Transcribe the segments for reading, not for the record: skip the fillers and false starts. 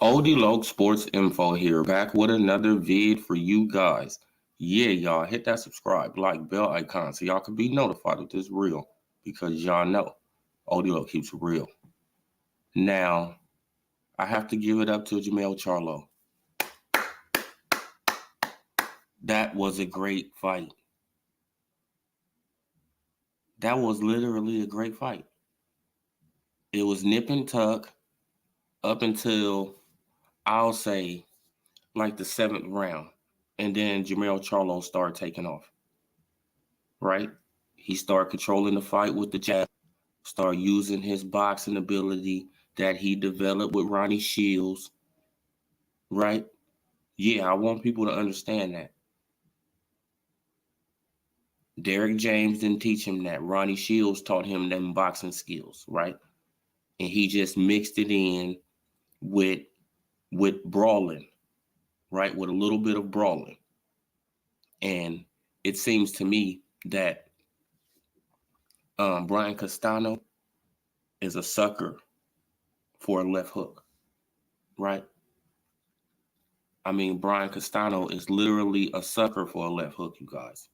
Oldie Sports Info here, back with another vid for you guys. Yeah, y'all, hit that subscribe, like, bell icon so y'all can be notified if this real, because y'all know Oldie keeps it real. Now, I have to give it up to Charlo. That was a great fight. That was literally a great fight. It was nip and tuck up until, I'll say, like the seventh round. And then Charlo started taking off, right? He started controlling the fight with the jab, started using his boxing ability that he developed with Ronnie Shields, right? Yeah, I want people to understand that. Derek James didn't teach him that. Ronnie Shields taught him them boxing skills, right? And he just mixed it in with brawling, right? With a little bit of brawling. And it seems to me that Brian Castano is a sucker for a left hook, right? I mean, Brian Castano is literally a sucker for a left hook, you guys.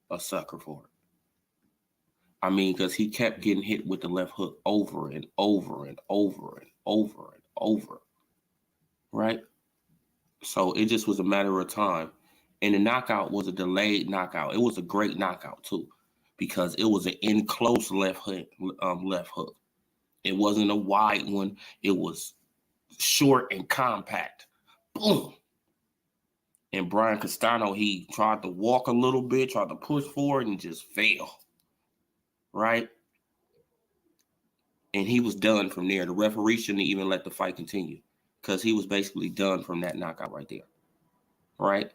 A sucker for it. I mean, because he kept getting hit with the left hook over and over and over and over and over, right? So it just was a matter of time. And the knockout was a delayed knockout. It was a great knockout, too, because it was an in-close left hook. It wasn't a wide one. It was short and compact. Boom. And Brian Castano, he tried to walk a little bit, tried to push forward, and just fell. Right? And he was done from there. The referee shouldn't even let the fight continue because he was basically done from that knockout right there. Right?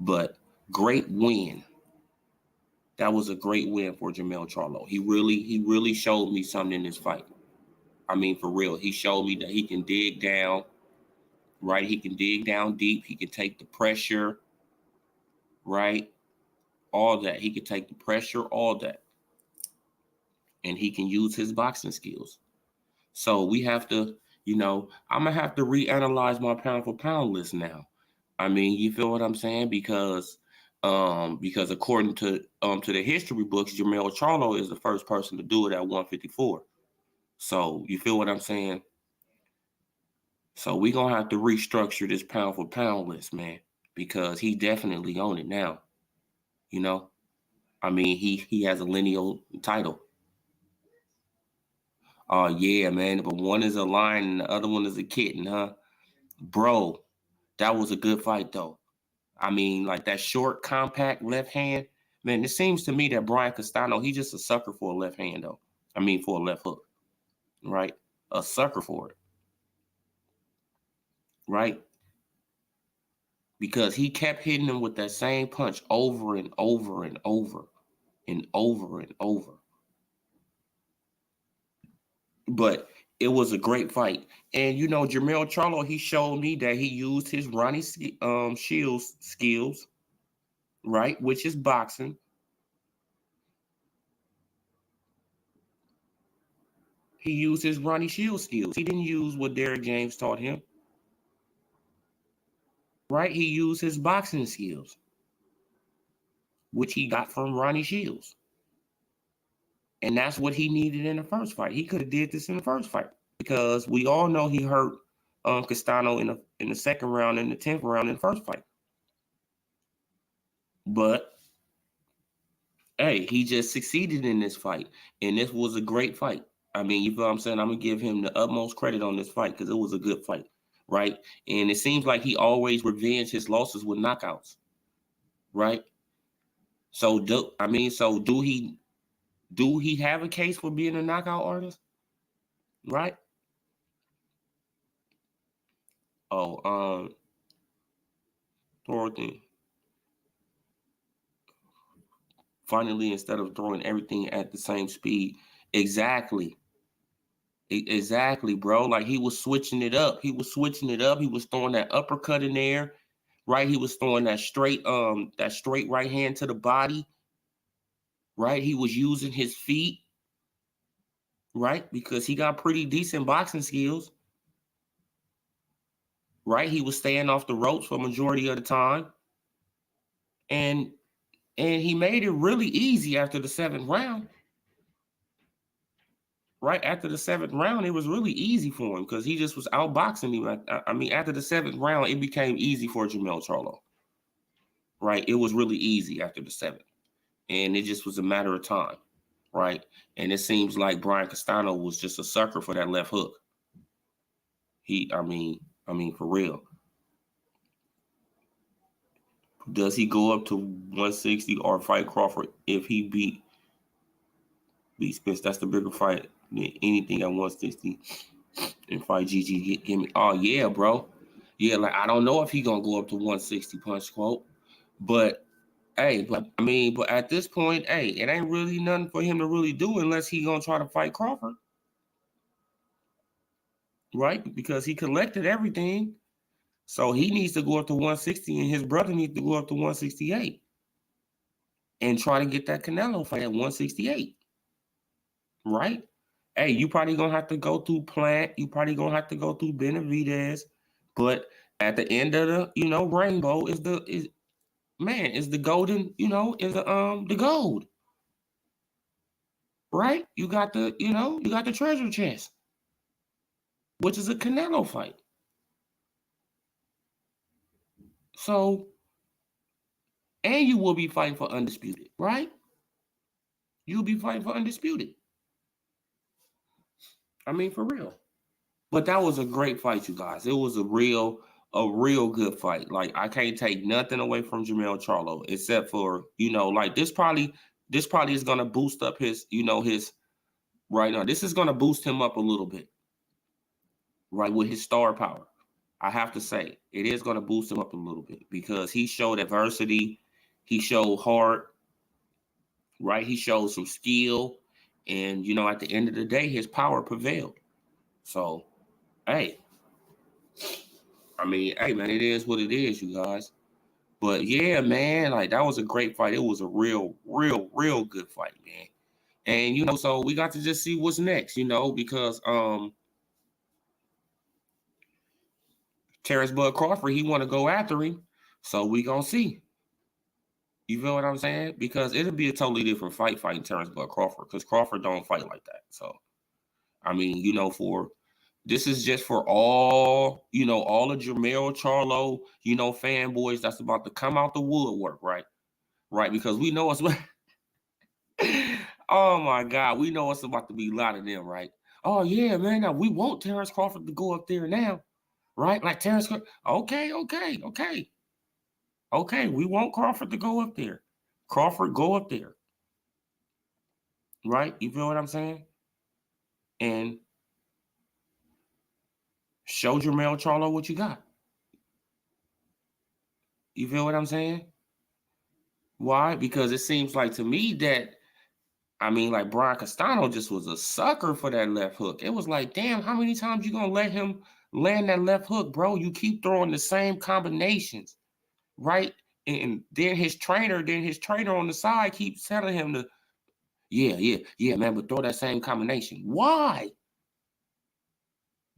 But great win. That was a great win for Charlo. He really showed me something in this fight. I mean, for real. He showed me that he can dig down, right? He can dig down deep. He can take the pressure, right? All that. He can take the pressure, all that. And he can use his boxing skills. So we have to, I'm going to have to reanalyze my pound for pound list now. I mean, you feel what I'm saying? Because according to the history books, Charlo is the first person to do it at 154. So you feel what I'm saying? So we're going to have to restructure this pound for pound list, man, because he definitely on it now. I mean, he has a lineal title. Oh, yeah, man. But one is a lion and the other one is a kitten, huh? Bro, that was a good fight, though. I mean, like that short, compact left hand. Man, it seems to me that Brian Castano, he's just a sucker for a left hand, though. I mean, for a left hook, right? A sucker for it, right? Because he kept hitting him with that same punch over and over and over and over and over. But it was a great fight. And, Charlo, he showed me that he used his Ronnie Shields skills, right, which is boxing. He used his Ronnie Shields skills. He didn't use what Derek James taught him, right? He used his boxing skills, which he got from Ronnie Shields. And that's what he needed in the first fight. He could have did this in the first fight because we all know he hurt Castano in the second round and the 10th round in the first fight. But hey, he just succeeded in this fight, and this was a great fight. I mean, you feel what I'm saying? I'm gonna give him the utmost credit on this fight because it was a good fight, right? And it seems like he always revenged his losses with knockouts, right? So do he have a case for being a knockout artist, right? Oh, Dorothy. Finally, instead of throwing everything at the same speed, exactly. Exactly, bro. Like he was switching it up. He was switching it up. He was throwing that uppercut in there, right? He was throwing that straight right hand to the body, right? He was using his feet, right? Because he got pretty decent boxing skills. right? He was staying off the ropes for majority of the time. And he made it really easy after the 7th round. Right after the 7th round, it was really easy for him because he just was outboxing him. I mean, after the 7th round, it became easy for Jermell Charlo. Right? It was really easy after the 7th. And it just was a matter of time. Right? And it seems like Brian Castano was just a sucker for that left hook. I mean, for real. Does he go up to 160 or fight Crawford if he beats Spence? That's the bigger fight than anything at 160 and fight GG. Give me, oh yeah, bro. Yeah, like I don't know if he gonna go up to 160 punch quote, but hey, but at this point, hey, it ain't really nothing for him to really do unless he gonna try to fight Crawford, right? Because he collected everything. So he needs to go up to 160 and his brother needs to go up to 168 and try to get that Canelo fight at 168. Right? Hey, you probably gonna have to go through Plant. You probably gonna have to go through Benavidez. But at the end of the, rainbow is the golden, is the gold. Right? You got the treasure chest, which is a Canelo fight. So, and you will be fighting for undisputed, right? You'll be fighting for undisputed. I mean, for real. But that was a great fight, you guys. It was a real good fight. Like, I can't take nothing away from Jermell Charlo, except for, like this probably is gonna boost up his, his right now. This is gonna boost him up a little bit, right? With his star power. I have to say, it is gonna boost him up a little bit because he showed adversity, he showed heart, right? He showed some skill, and at the end of the day, his power prevailed. So, hey. I mean, hey, man, it is what it is, you guys. But yeah, man, like that was a great fight. It was a real good fight, man. And so we got to just see what's next, because Terrence Bud Crawford, he want to go after him. So we gonna see. You feel what I'm saying? Because it'll be a totally different fight fighting Terrence Bud Crawford, because Crawford don't fight like that. So I mean, this is just for all of Jermell Charlo, fanboys that's about to come out the woodwork, right? Right, because we know it's oh my God, we know it's about to be a lot of them, right? Oh yeah, man, now we want Terrence Crawford to go up there now, right? Like Terrence, okay, we want Crawford to go up there. Crawford, go up there, right? You feel what I'm saying? And show Jermell Charlo what you got. You feel what I'm saying? Why? Because it seems like to me that, like Brian Castano just was a sucker for that left hook. It was like, damn, how many times you gonna let him land that left hook, bro? You keep throwing the same combinations, right? And then his trainer on the side keeps telling him to, yeah, man, but throw that same combination. Why?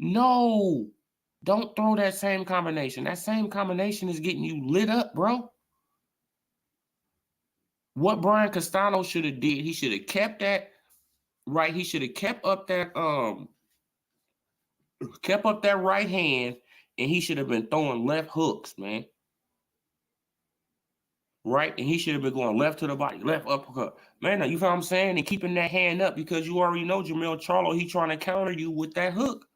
No, don't throw that same combination. That same combination is getting you lit up, bro. What Brian Castano should have did, he should have kept that, right? He should have kept up that right hand, and he should have been throwing left hooks, man. Right? And he should have been going left to the body, left uppercut. Man, you feel what I'm saying? And keeping that hand up, because you already know Jermell Charlo, he trying to counter you with that hook.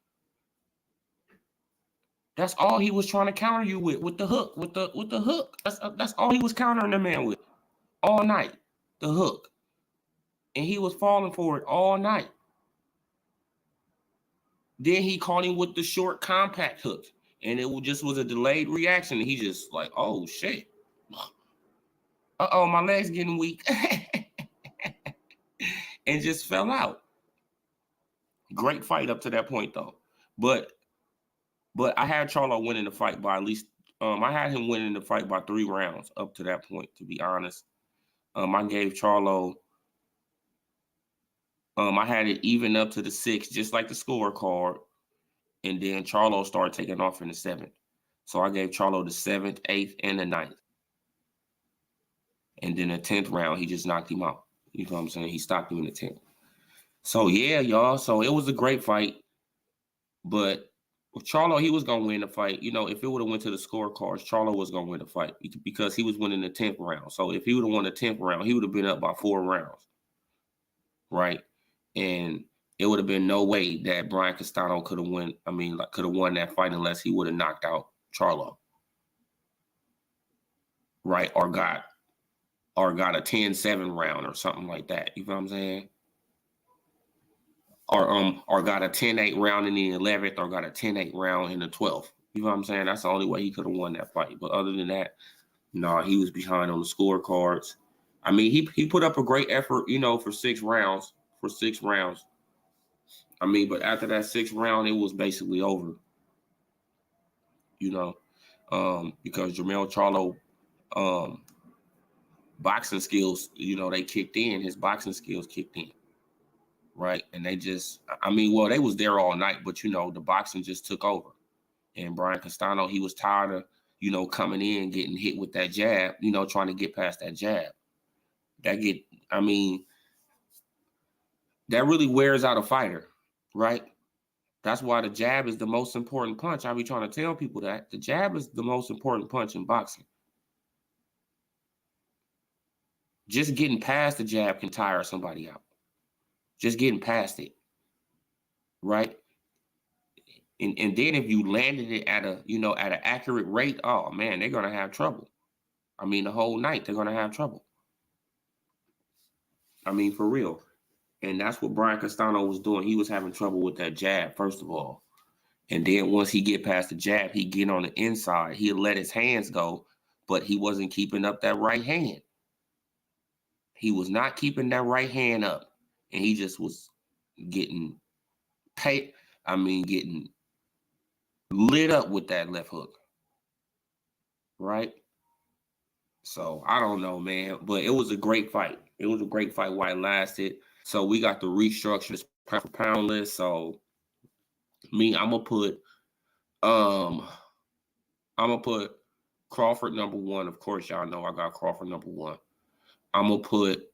That's all he was trying to counter you with the hook, with the hook. That's all he was countering the man with all night, the hook. And he was falling for it all night. Then he caught him with the short compact hook, and it just was a delayed reaction. He just like, oh shit. Uh-oh, my leg's getting weak. And just fell out. Great fight up to that point, though. But I had Charlo winning the fight by at least, I had him winning the fight by 3 rounds up to that point, to be honest. I gave Charlo, I had it even up to the 6th, just like the scorecard. And then Charlo started taking off in the 7th. So I gave Charlo the 7th, 8th, and the 9th. And then the 10th round, he just knocked him out. You know what I'm saying? He stopped him in the 10th. So yeah, y'all. So it was a great fight. But with Charlo, he was gonna win the fight. You know, if it would have went to the scorecards, Charlo was gonna win the fight because he was winning the 10th round. So if he would have won the 10th round, he would have been up by 4 rounds, right? And it would have been no way that Brian Castano could have won. I mean, like, could have won that fight unless he would have knocked out Charlo, right? Or got a 10-7 round or something like that. You know what I'm saying? Or got a 10-8 round in the 11th, or got a 10-8 round in the 12th. You know what I'm saying? That's the only way he could have won that fight. But other than that, no, he was behind on the scorecards. I mean, he put up a great effort, you know, for 6 rounds. I mean, but after that 6th round, it was basically over. You know, because Jermell Charlo, boxing skills, you know, they kicked in. His boxing skills kicked in. Right. And they just, I mean, well, they was there all night, but, you know, the boxing just took over. And Brian Castano, he was tired of, you know, coming in, getting hit with that jab, you know, trying to get past that jab. That really wears out a fighter, right? That's why the jab is the most important punch. I be trying to tell people that the jab is the most important punch in boxing. Just getting past the jab can tire somebody out. Just getting past it, right? And then if you landed it at an accurate rate, oh man, they're gonna have trouble. I mean, the whole night they're gonna have trouble. I mean, for real. And that's what Brian Castano was doing. He was having trouble with that jab, first of all. And then once he get past the jab, he get on the inside. He'd let his hands go, but he wasn't keeping up that right hand. He was not keeping that right hand up. And he just was getting getting lit up with that left hook. Right? So I don't know, man. But it was a great fight. It was a great fight while it lasted. So we got the restructured pound for pound list. So I'm gonna put Crawford number 1. Of course, y'all know I got Crawford number 1. I'm gonna put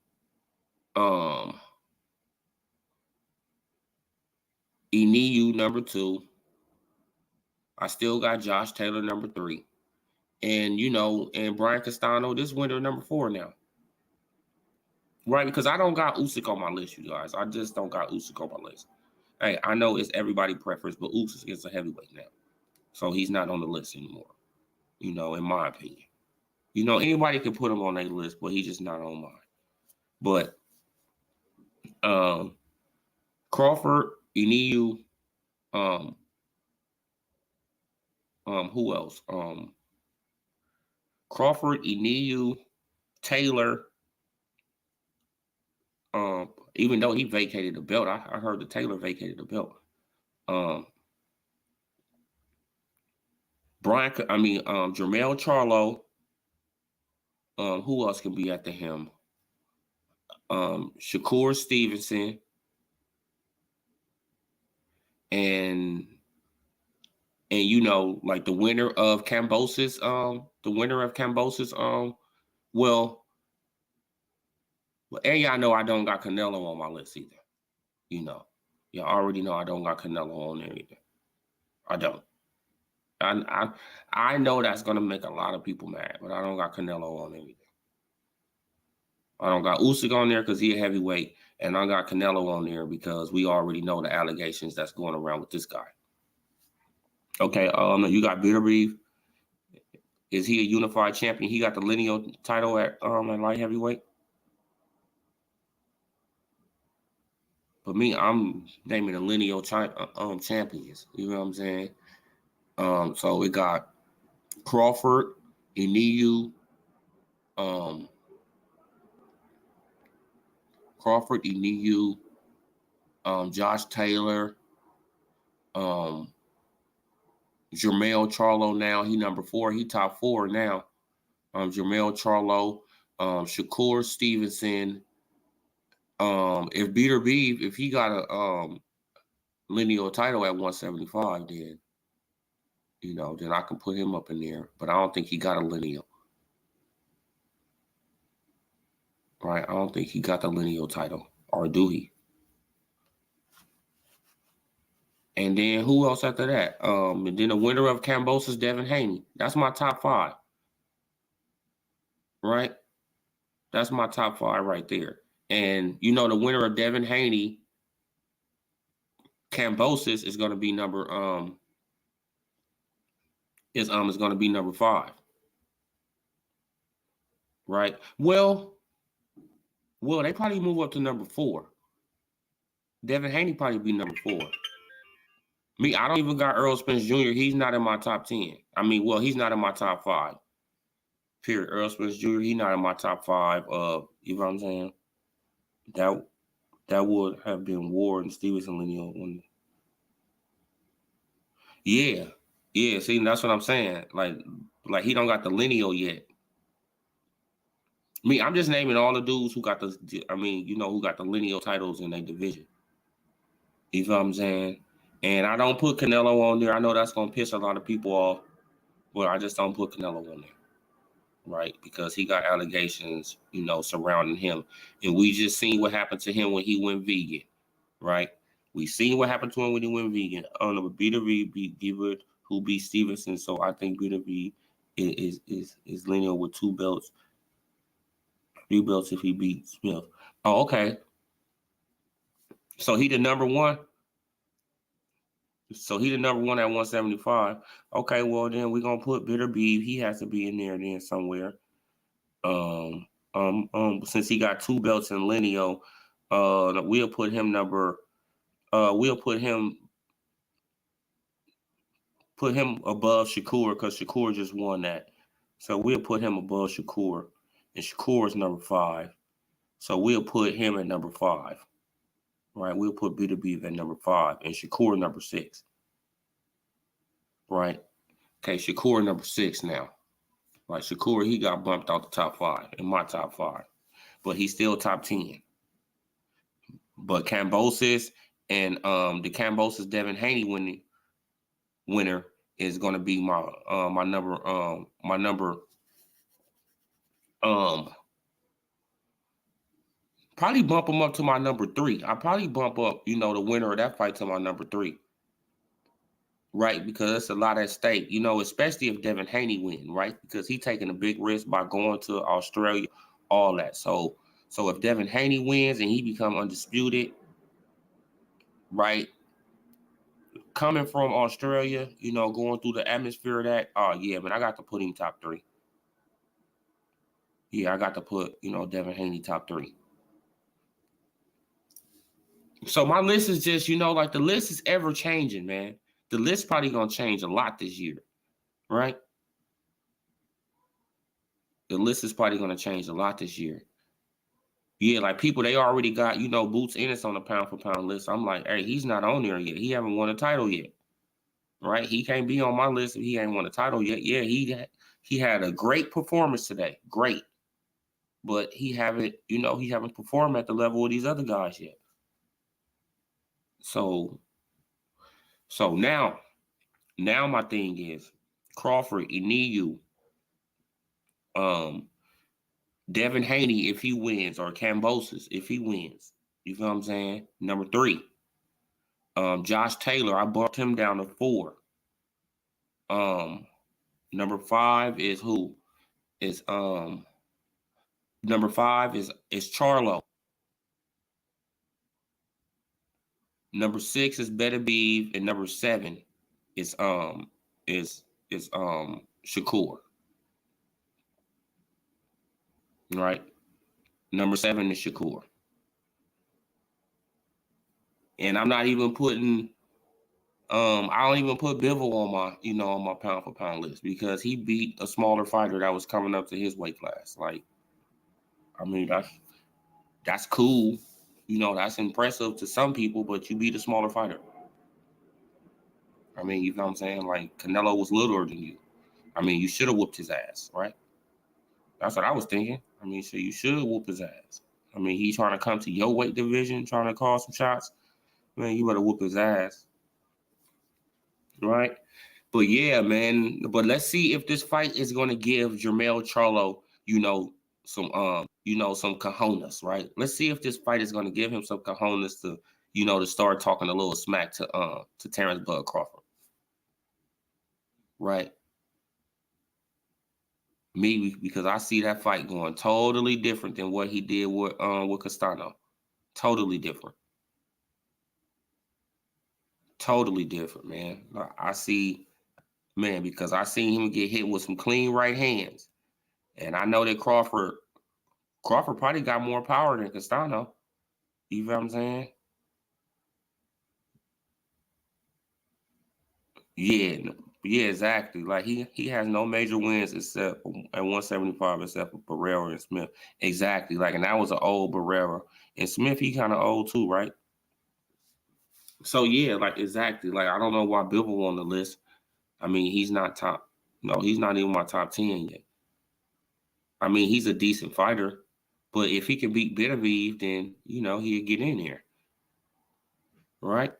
Iniu number 2. I still got Josh Taylor number 3. And and Brian Castano, this winner number 4 now. Right? Because I don't got Usyk on my list, you guys. I just don't got Usyk on my list. Hey, I know it's everybody preference, but Usyk is a heavyweight now. So he's not on the list anymore, in my opinion. Anybody can put him on their list, but he's just not on mine. But Crawford, Iniu, who else? Crawford, Iniu, Taylor. Even though he vacated the belt, I heard that Taylor vacated the belt. Jermell Charlo. Who else can be after him? Shakur Stevenson. And like the winner of Kambosos, and y'all know I don't got Canelo on my list either. Y'all already know I don't got Canelo on there either. I don't. I know that's gonna make a lot of people mad, but I don't got Canelo on there either. I don't got Usyk on there because he a heavyweight, and I got Canelo on there because we already know the allegations that's going around with this guy. Okay, you got Beterbiev. Is he a unified champion? He got the lineal title at light heavyweight. But me, I'm naming the lineal champions. You know what I'm saying? So we got Crawford, Iniu, Josh Taylor, Jermell Charlo now. He number 4. He top 4 now. Jermell Charlo, Shakur Stevenson. If Beterbiev, if he got a lineal title at 175, then then I can put him up in there. But I don't think he got a lineal. Right? I don't think he got the lineal title. Or do he? And then who else after that? And then the winner of Kambosos, Devin Haney. That's my top 5. Right? That's my top 5 right there. And the winner of Devin Haney, Kambosos is going to be number is going to be number 5. Right? Well, they probably move up to number 4. Devin Haney probably be number 4. Me, I don't even got Earl Spence Jr. He's not in my top 10. He's not in my top 5. Period. Earl Spence Jr. He's not in my top 5. You know what I'm saying? That would have been Ward Stevenson lineal. Yeah. See, that's what I'm saying. Like he don't got the lineal yet. I'm just naming all the dudes who got who got the lineal titles in their division. You know what I'm saying? And I don't put Canelo on there. I know that's gonna piss a lot of people off, but I just don't put Canelo on there. Right? Because he got allegations, surrounding him. And we just seen what happened to him when he went vegan. Right? We seen what happened to him when he went vegan. Beta V beat Gibbard, who beat Stevenson. So I think Beta V is lineal with 2 belts. 3 belts if he beats Smith. Oh, okay. So he the number 1. So he the number 1 at 175. Okay, well then we're gonna put Bitter Beef. He has to be in there then somewhere. Since he got 2 belts in lineal, we'll put him above Shakur because Shakur just won that. So we'll put him above Shakur, and Shakur is number 5. So we'll put him at number 5. Right? We'll put Bitter Beef at number 5 and Shakur number 6. Right? Okay, Shakur number 6 now. Like Shakur, he got bumped out the top 5 in my top 5, but he's still top 10. But Kambosos and the Kambosos Devin Haney winner is going to be my number probably bump him up to my number 3. I probably bump up the winner of that fight to my number 3. Right, because it's a lot at stake, especially if Devin Haney win, right? Because he's taking a big risk by going to Australia, all that. So if Devin Haney wins and he become undisputed, right? Coming from Australia, going through the atmosphere of that, oh yeah, but I got to put him top 3. Yeah, I got to put, Devin Haney top 3. So my list is just, the list is ever changing, man. The list probably gonna change a lot this year, right? The list is probably gonna change a lot this year. Yeah, like people, they already got, Boots Ennis on the pound for pound list. I'm like, hey, he's not on there yet. He haven't won a title yet. Right? He can't be on my list if he ain't won a title yet. Yeah, he had a great performance today. Great. But he haven't performed at the level of these other guys yet. So now my thing is Crawford, Iniyu, Devin Haney if he wins, or Kambosos if he wins. You feel what I'm saying? Number 3. Josh Taylor, I bumped him down to 4. Number 5 is who? Number 5 is Charlo. Number 6 is Better Beef, and number 7 is Shakur. Right? Number 7 is Shakur. And I'm not even putting I don't even put Bivol on my pound for pound list because he beat a smaller fighter that was coming up to his weight class. Like, that's cool. That's impressive to some people, but you beat a smaller fighter. You know what I'm saying? Like, Canelo was littler than you. You should have whooped his ass, right? That's what I was thinking. So you should whoop his ass. He's trying to come to your weight division, trying to call some shots. Man, you better whoop his ass. Right? But yeah, man. But let's see if this fight is going to give Jermell Charlo, some cojones, right? Let's see if this fight is going to give him some cojones to, to start talking a little smack to Terrence Bud Crawford, right? Me, because I see that fight going totally different than what he did with Castano. Totally different. Totally different, man. I see, man, because I seen him get hit with some clean right hands. And I know that Crawford probably got more power than Castano. You know what I'm saying? Yeah, yeah, exactly. Like he has no major wins except at 175 except for Barrera and Smith. Exactly. Like, and that was an old Barrera. And Smith, he kind of old too, right? So yeah, like exactly. Like I don't know why Bivol on the list. I mean, he's not top. No, he's not even my top 10 yet. I mean, he's a decent fighter, but if he can beat Beterbiev, then he'll get in there, right?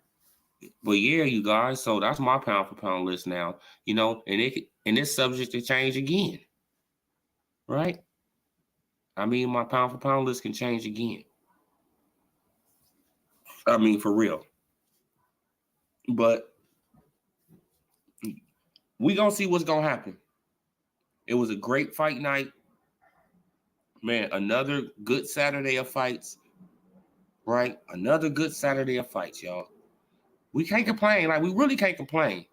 But yeah, you guys. So that's my pound for pound list now. And it's subject to change again, right? I mean, my pound for pound list can change again. I mean, for real. But we gonna see what's gonna happen. It was a great fight night, man. Another good Saturday of fights, right? Another good Saturday of fights, y'all. We can't complain. Like, we really can't complain.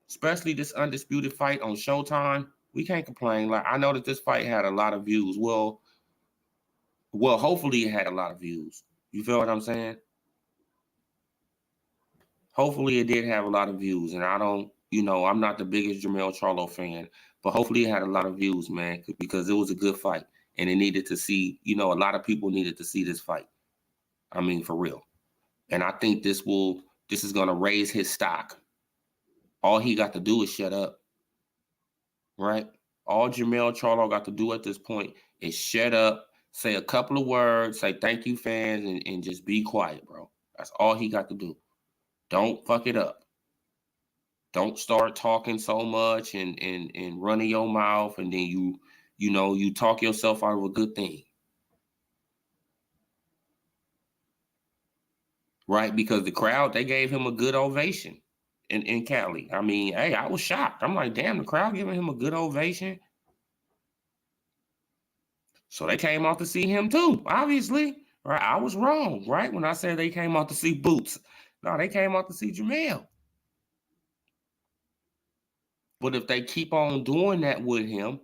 Especially this undisputed fight on Showtime. We can't complain. Like, I know that this fight had a lot of views. Well, hopefully it had a lot of views. You feel what I'm saying? Hopefully it did have a lot of views. And I'm not the biggest Jermell Charlo fan, but hopefully it had a lot of views, man, because it was a good fight. And it needed to see, a lot of people needed to see this fight. I mean, for real. And I think this is going to raise his stock. All he got to do is shut up, right? All Jermell Charlo got to do at this point is shut up, say a couple of words, say thank you, fans, and just be quiet, bro. That's all he got to do. Don't fuck it up. Don't start talking so much and running your mouth, and then you talk yourself out of a good thing. Right? Because the crowd, they gave him a good ovation in Cali. I mean, hey, I was shocked. I'm like, damn, the crowd giving him a good ovation. So they came out to see him too, obviously. Right? I was wrong, right? When I said they came out to see Boots. No, they came out to see Jermell. But if they keep on doing that with him,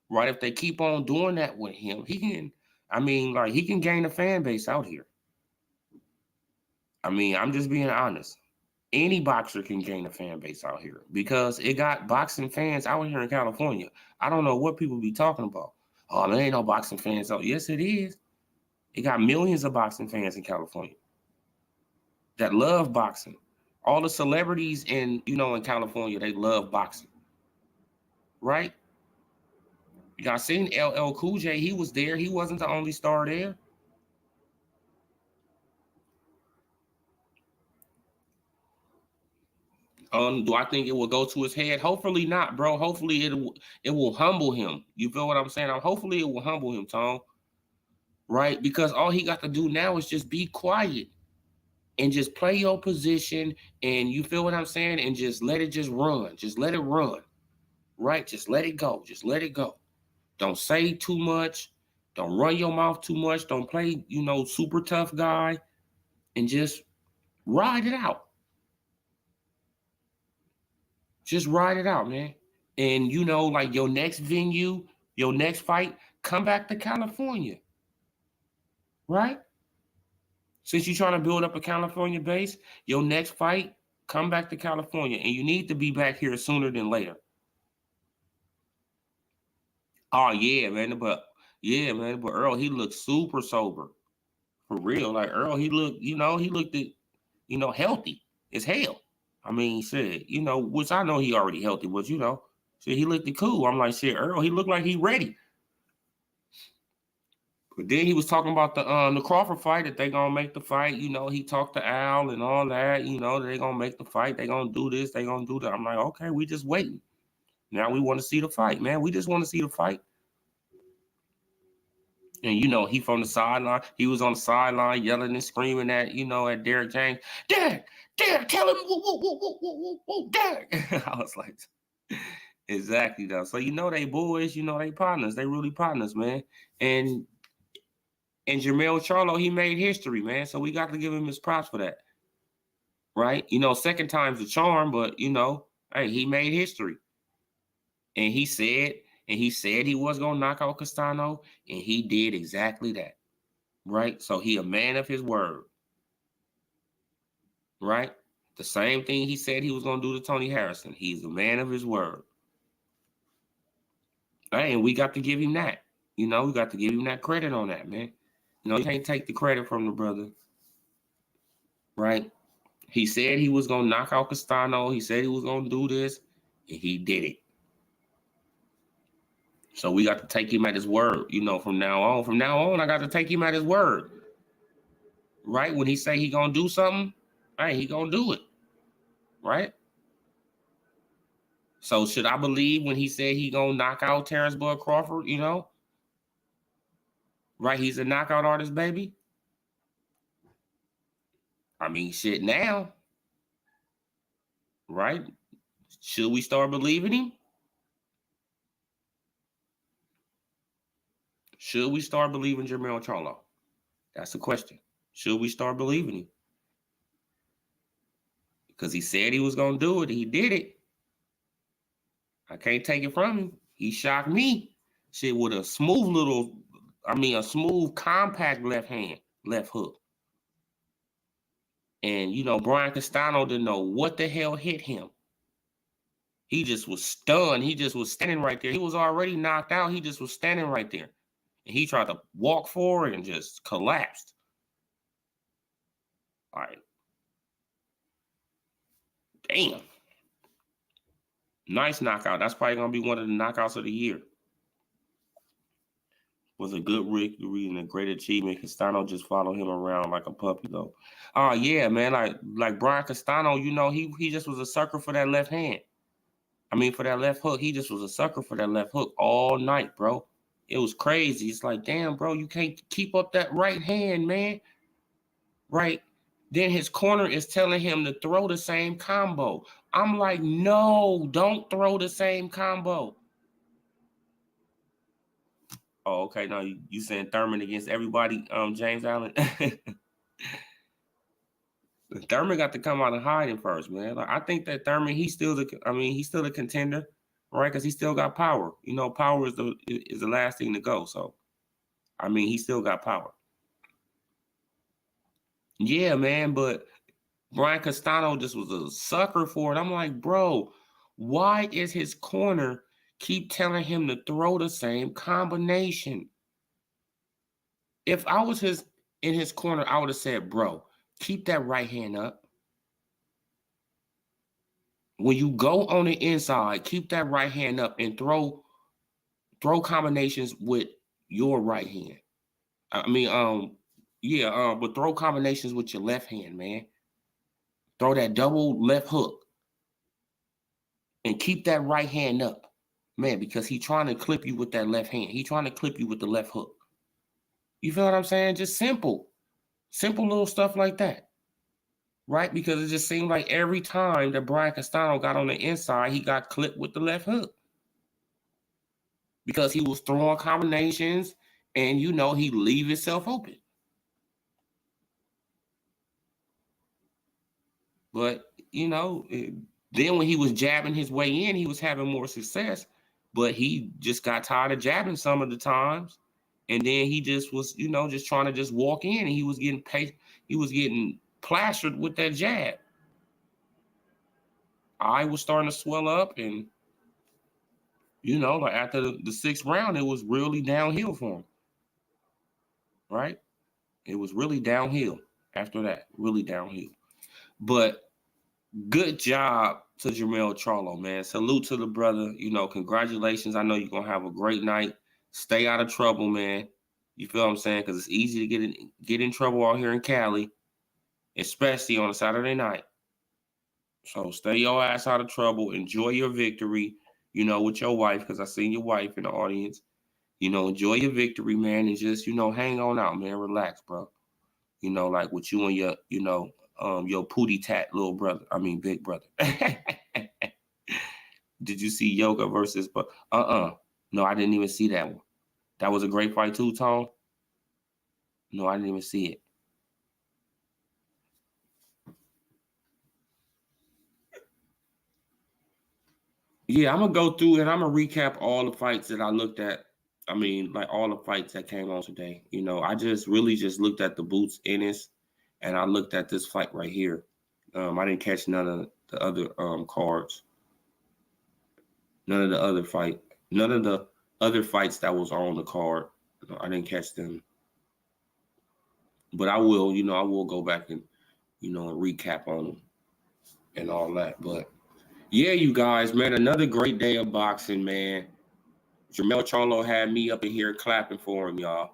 right? If they keep on doing that with him, he can gain a fan base out here. I mean, I'm just being honest. Any boxer can gain a fan base out here because it got boxing fans out here in California. I don't know what people be talking about. Oh, there ain't no boxing fans out. Yes, it is. It got millions of boxing fans in California that love boxing. All the celebrities in California, they love boxing, right? You got seen LL Cool J. He was there. He wasn't the only star there. Do I think it will go to his head? Hopefully not, bro. Hopefully it will humble him. You feel what I'm saying? Hopefully it will humble him, Tom. Right? Because all he got to do now is just be quiet and just play your position. And you feel what I'm saying? And just let it just run. Just let it run. Right? Just let it go. Just let it go. Don't say too much. Don't run your mouth too much. Don't play, super tough guy. And just ride it out. Just ride it out, man. And like your next venue, your next fight, come back to California. Right? Since you're trying to build up a California base, your next fight, come back to California. And you need to be back here sooner than later. Oh, yeah, man. But Earl, he looked super sober. For real. Like Earl, he looked healthy as hell. I mean, shit, which I know he already healthy, but shit, he looked cool. I'm like, shit, Earl, he looked like he ready. But then he was talking about the Crawford fight, that they gonna make the fight. You know, he talked to Al and all that. You know, they gonna make the fight. They gonna do this. They gonna do that. I'm like, okay, we just waiting. Now we want to see the fight, man. We just want to see the fight. And you know, he from the sideline. He was on the sideline yelling and screaming at, you know, at Derrick James. Derrick, tell him, whoa, Derrick. I was like, exactly though. So you know they boys, you know they partners. They really partners, man. And Jermell Charlo, he made history, man. So we got to give him his props for that. Right? You know, second time's the charm, but you know, hey, he made history. And he said he was gonna knock out Castano, and he did exactly that. Right? So he a man of his word. Right? The same thing he said he was gonna do to Tony Harrison. He's a man of his word. Hey, and we got to give him that. You know, we got to give him that credit on that, man. You know, you can't take the credit from the brother. Right? He said he was gonna knock out Castano. He said he was gonna do this, and he did it. So we got to take him at his word, you know, from now on. From now on, I got to take him at his word. Right? When he say he gonna do something, hey, he gonna do it. Right? So should I believe when he said he gonna knock out Terrence Bud Crawford, you know? Right? He's a knockout artist, baby. I mean, shit now. Right? Should we start believing him? Should we start believing Jermell Charlo? That's the question. Should we start believing him? Because he said he was going to do it. He did it. I can't take it from him. He shocked me. Shit, with a smooth compact left hand, left hook. And, you know, Brian Castano didn't know what the hell hit him. He just was stunned. He just was standing right there. He was already knocked out. He just was standing right there. And he tried to walk forward and just collapsed. All right. Damn. Nice knockout. That's probably going to be one of the knockouts of the year. Was a good victory and a great achievement. Castano just followed him around like a puppy, though. Oh, yeah, man. Like Brian Castano, you know, he just was a sucker for that left hand. I mean, for that left hook. He just was a sucker for that left hook all night, bro. It was crazy. It's like, damn, bro, you can't keep up that right hand, man. Right? Then his corner is telling him to throw the same combo. I'm like, no, don't throw the same combo. Oh, okay. Now you saying Thurman against everybody, James Allen? Thurman got to come out of hiding first, man. Like, I think that Thurman, he's still the contender, right? Because he still got power. You know, power is the last thing to go. So, I mean, he still got power. Yeah, man, but Brian Castano just was a sucker for it. I'm like, bro, why is his corner keep telling him to throw the same combination? If I was in his corner, I would have said, bro, keep that right hand up. When you go on the inside, keep that right hand up and throw combinations with your right hand. But throw combinations with your left hand, man. Throw that double left hook and keep that right hand up, man, because he's trying to clip you with that left hand. He's trying to clip you with the left hook. You feel what I'm saying? Just simple little stuff like that. Right? Because it just seemed like every time that Brian Castano got on the inside, he got clipped with the left hook. Because he was throwing combinations and, you know, he'd leave himself open. But, you know, then when he was jabbing his way in, he was having more success. But he just got tired of jabbing some of the times. And then he just was, you know, just trying to just walk in, and he was getting plastered with that jab. Eye was starting to swell up, and, you know, like after the sixth round, it was really downhill for him. Right? It was really downhill after that, really downhill. But good job to Jermell Charlo, man. Salute to the brother. You know, congratulations. I know you're going to have a great night. Stay out of trouble, man. You feel what I'm saying? Because it's easy to get in trouble out here in Cali, especially on a Saturday night. So stay your ass out of trouble. Enjoy your victory, with your wife, because I seen your wife in the audience. Enjoy your victory, man, and just, hang on out, man. Relax, bro. Like with you and your pootie tat little brother. I mean, big brother. Did you see Yoga versus? No, I didn't even see that one. That was a great fight too, Tom. No, I didn't even see it. Yeah, I'm gonna go through and I'm gonna recap all the fights that I looked at. I mean, like all the fights that came on today. I just really just looked at the Boots Ennis, and I looked at this fight right here. I didn't catch none of the other cards. None of the other fights that was on the card. I didn't catch them. But I will, I will go back and, and recap on them and all that. But yeah, you guys, man, another great day of boxing, man. Jermell Charlo had me up in here clapping for him, y'all.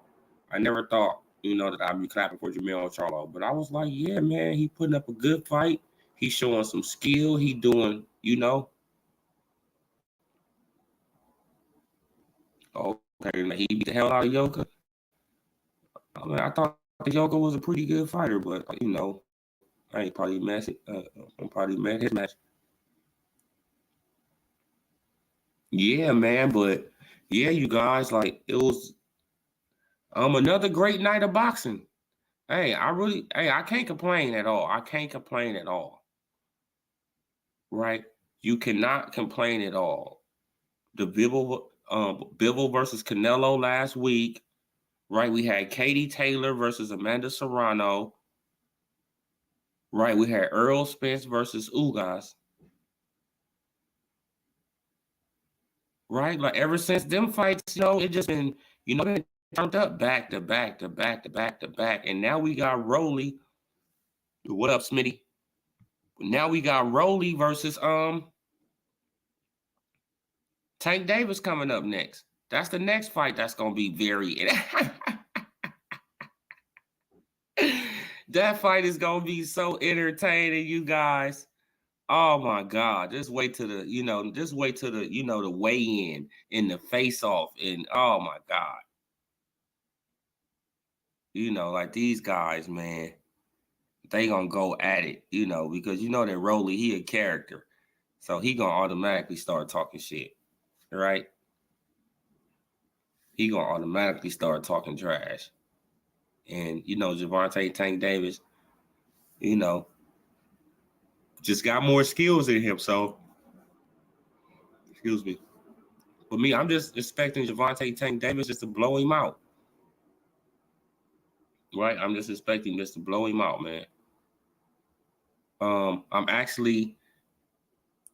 I never thought, that I'd be clapping for Jermell Charlo. But I was like, yeah, man, he putting up a good fight. He's showing some skill. He doing, okay, he beat the hell out of Yoka. I mean, I thought the Yoka was a pretty good fighter, but, I ain't probably met his match. Yeah, man, but yeah, you guys, like it was another great night of boxing. Hey, I can't complain at all. I can't complain at all. Right? You cannot complain at all. The Bivol versus Canelo last week, right? We had Katie Taylor versus Amanda Serrano. Right, we had Earl Spence versus Ugas. Right? Like ever since them fights, it just been, been turned up back to back to back to back to back. And now we got Rolly. What up, Smitty? Now we got Rolly versus Tank Davis coming up next. That's the next fight that's gonna be very that fight is gonna be so entertaining, you guys. Oh my God. Just wait to the, the weigh-in and the face-off. And oh my God. Like these guys, man, they gonna go at it, because that Rolly, he a character. So he gonna automatically start talking shit. Right? He gonna automatically start talking trash. And Gervonta Tank Davis, just got more skills in him. So, excuse me. But me, I'm just expecting Gervonta Tank Davis just to blow him out. Right? I'm just expecting just to blow him out, man. I'm actually,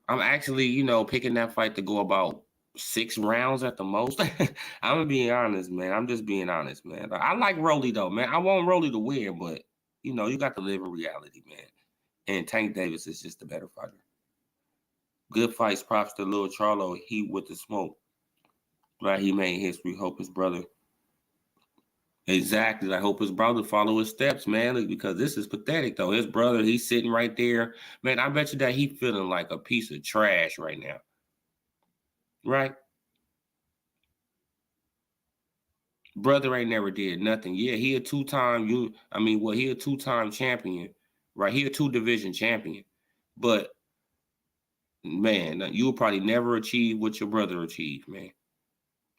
picking that fight to go about 6 rounds at the most. I'm gonna be honest, man. I'm just being honest, man. I like Rolly though, man. I want Rolly to win, but you got to live in reality, man. And Tank Davis is just a better fighter. Good fights, props to Lil Charlo. He with the smoke. Right, he made history. Hope his brother. Exactly. I hope his brother follow his steps, man. Because this is pathetic, though. His brother, he's sitting right there, man. I bet you that he feeling like a piece of trash right now. Right? Brother ain't never did nothing. Yeah, he a two-time. He a two-time champion. Right? He a 2-division champion. But man, you'll probably never achieve what your brother achieved, man.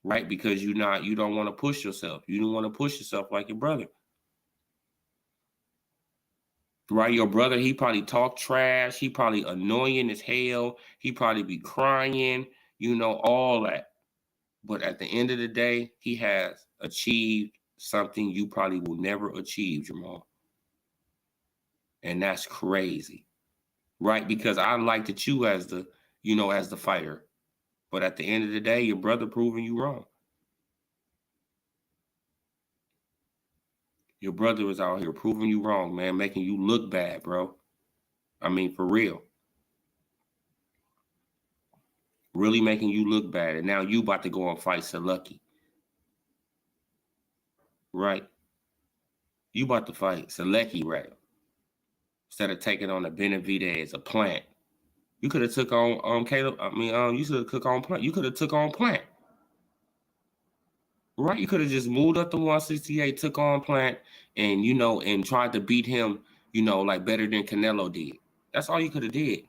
Right? Because you don't want to push yourself. You don't want to push yourself like your brother. Right? Your brother, he probably talk trash. He probably annoying as hell. He probably be crying, all that. But at the end of the day, he has achieved something you probably will never achieve, Jamal. And that's crazy. Right? Because I liked it you as the fighter. But at the end of the day, your brother proving you wrong. Your brother is out here proving you wrong, man, making you look bad, bro. I mean, for real. Really making you look bad. And now you about to go and fight Salucky. right? You about to fight Selecki, right? Instead of taking on a Benavidez, a Plant. You could have took on Caleb. You should have took on Plant. You could have took on Plant. Right? You could have just moved up to 168, took on Plant, and and tried to beat him, like better than Canelo did. That's all you could have did.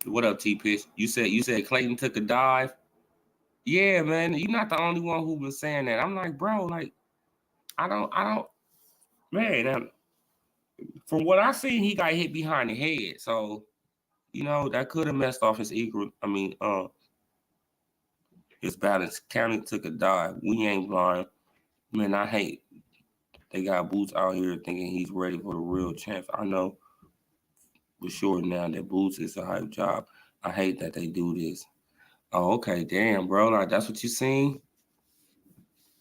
What up, T-Pitch? You said Clayton took a dive. Yeah, man. You're not the only one who was saying that. I'm like, bro, like, I don't, man. From what I seen, he got hit behind the head, so that could have messed off his his balance. County took a dive. We ain't blind, man. I hate they got Boots out here thinking he's ready for the real champ. I know for sure now that Boots is a hype job. I hate that they do this. Oh, okay, damn, bro. Like that's what you seen.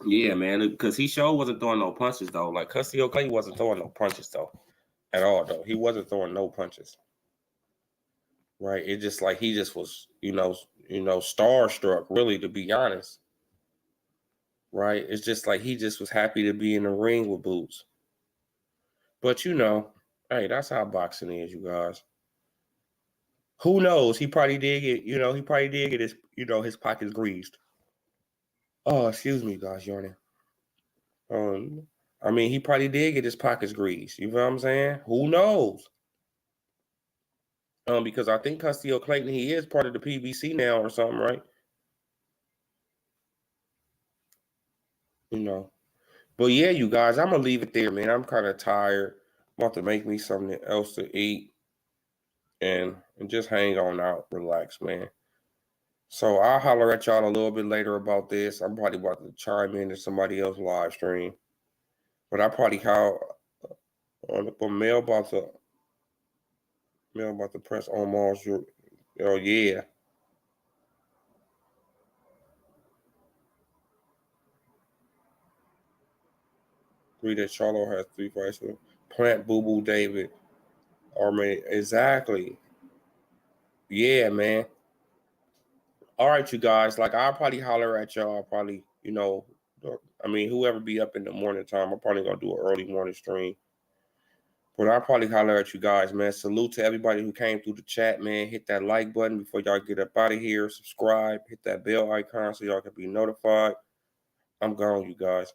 Yeah, man, because he sure wasn't throwing no punches though. Like Castano Clay wasn't throwing no punches though, at all though. He wasn't throwing no punches. Right? It just like he just was, starstruck. Really, to be honest. Right? It's just like he just was happy to be in the ring with Boots. But hey, that's how boxing is, you guys. Who knows? He probably did get, he probably did get his, his pockets greased. Oh, excuse me, guys, yawning. He probably did get his pockets greased. You know what I'm saying? Who knows? Because I think Castano Clayton, he is part of the PBC now or something, right? But yeah, you guys, I'm gonna leave it there, man. I'm kind of tired. I'm about to make me something else to eat and just hang on out, relax, man. So I'll holler at y'all a little bit later about this. I'm probably about to chime in to somebody else's live stream. But I probably mail about to press almost your yeah. Read that Charlo has 3 fights with Plant Boo Boo David. Exactly. Yeah, man. All right, you guys. Like I'll probably holler at y'all. Probably, whoever be up in the morning time, I'm probably gonna do an early morning stream. But I'll probably holler at you guys, man. Salute to everybody who came through the chat, man. Hit that like button before y'all get up out of here. Subscribe. Hit that bell icon so y'all can be notified. I'm gone, you guys.